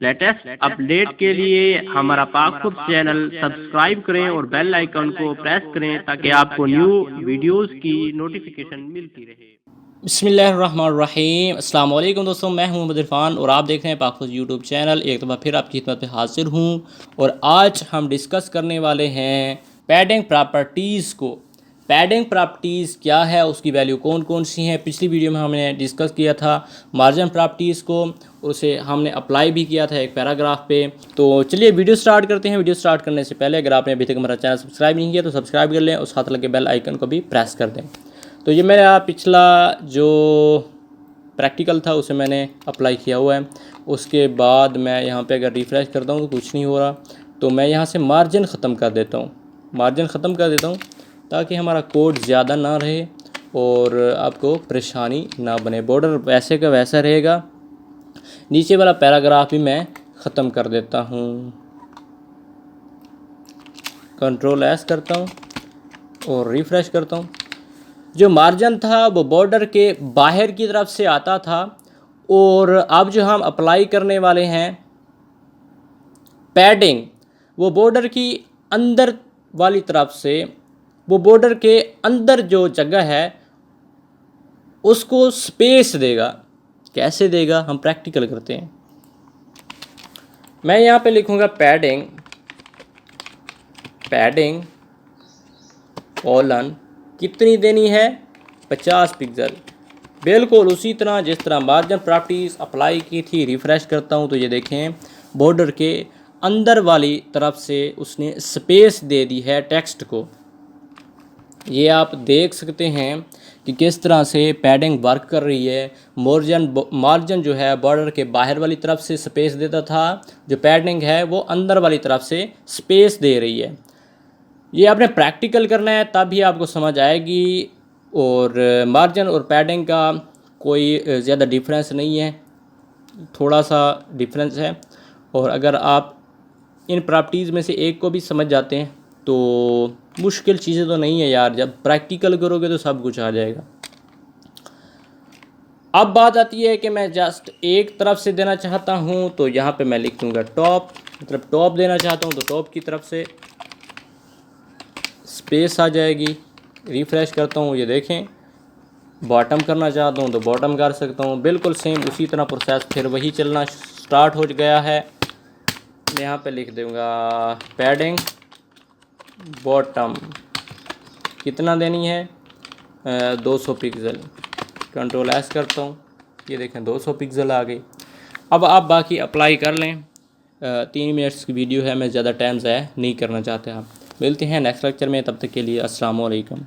Latest update के लिए हमारा पाक खुद चैनल सब्सक्राइब करें और बेल आइकन को प्रेस करें ताकि आपको न्यू वीडियोस की नोटिफिकेशन मिलती रहे। बिस्मिल्लाहिर्रहमानिर्रहीम। अस्सलाम वालेकुम दोस्तों, मैं हूं मोहम्मद इरफान और आप देख रहे हैं पाक खुद यूट्यूब चैनल। एक दफ़ा फिर आपकी खिदमत में हाजिर हूं और आज हम डिस्कस करने वाले हैं पैडिंग प्रॉपर्टीज़ को। पैडिंग प्रॉपर्टीज़ क्या है, उसकी वैल्यू कौन कौन सी हैं। पिछली वीडियो में हमने डिस्कस किया था मार्जिन प्रॉपर्टीज़ को, उसे हमने अप्लाई भी किया था एक पैराग्राफ पे। तो चलिए वीडियो स्टार्ट करते हैं। वीडियो स्टार्ट करने से पहले अगर आपने अभी तक हमारा चैनल सब्सक्राइब नहीं किया तो सब्सक्राइब कर लें और साथ लगे बेल आइकन को भी प्रेस कर दें। तो ये मेरा पिछला जो प्रैक्टिकल था उसे मैंने अप्लाई किया हुआ है। उसके बाद मैं यहाँ पे अगर रिफ़्रेश करता हूँ तो कुछ नहीं हो रहा, तो मैं यहाँ से मार्जिन ख़त्म कर देता हूँ। मार्जिन ख़त्म कर देता हूँ ताकि हमारा कोड ज़्यादा ना रहे और आपको परेशानी ना बने। बॉर्डर वैसे का वैसा रहेगा। नीचे वाला पैराग्राफ भी मैं ख़त्म कर देता हूँ। कंट्रोल एस करता हूँ और रिफ़्रेश करता हूँ। जो मार्जिन था वो बॉर्डर के बाहर की तरफ से आता था और अब जो हम अप्लाई करने वाले हैं पैडिंग, वो बॉर्डर की अंदर वाली तरफ से, वो बॉर्डर के अंदर जो जगह है उसको स्पेस देगा। कैसे देगा हम प्रैक्टिकल करते हैं। मैं यहाँ पे लिखूँगा पैडिंग कॉलन कितनी देनी है, 50 पिक्सल। बिल्कुल उसी तरह जिस तरह मार्जिन प्रॉपर्टीज़ अप्लाई की थी। रिफ़्रेश करता हूँ तो ये देखें बॉर्डर के अंदर वाली तरफ से उसने स्पेस दे दी है टेक्स्ट को। ये आप देख सकते हैं कि किस तरह से पैडिंग वर्क कर रही है। मार्जिन जो है बॉर्डर के बाहर वाली तरफ से स्पेस देता था, जो पैडिंग है वो अंदर वाली तरफ से स्पेस दे रही है। ये आपने प्रैक्टिकल करना है तभी आपको समझ आएगी। और मार्जिन और पैडिंग का कोई ज़्यादा डिफरेंस नहीं है, थोड़ा सा डिफरेंस है। और अगर आप इन प्रॉपर्टीज़ में से एक को भी समझ जाते हैं तो मुश्किल चीज़ें तो नहीं है यार, जब प्रैक्टिकल करोगे तो सब कुछ आ जाएगा। अब बात आती है कि मैं जस्ट एक तरफ से देना चाहता हूँ, तो यहाँ पे मैं लिख दूँगा टॉप, मतलब टॉप देना चाहता हूँ तो टॉप की तरफ से स्पेस आ जाएगी। रिफ़्रेश करता हूँ, ये देखें। बॉटम करना चाहता हूँ तो बॉटम कर सकता हूँ। बिल्कुल सेम उसी तरह प्रोसेस फिर वही चलना स्टार्ट हो गया है। मैं यहाँ पे लिख दूँगा पैडिंग बॉटम कितना देनी है, 200 पिक्सल। कंट्रोल एस करता हूँ, ये देखें 200 पिक्सल आ गई। अब आप बाकी अप्लाई कर लें। 3 मिनट्स की वीडियो है, मैं ज़्यादा टाइम ज़ाया नहीं करना चाहता। आप मिलते हैं नेक्स्ट लेक्चर में, तब तक के लिए अस्सलाम वालेकुम।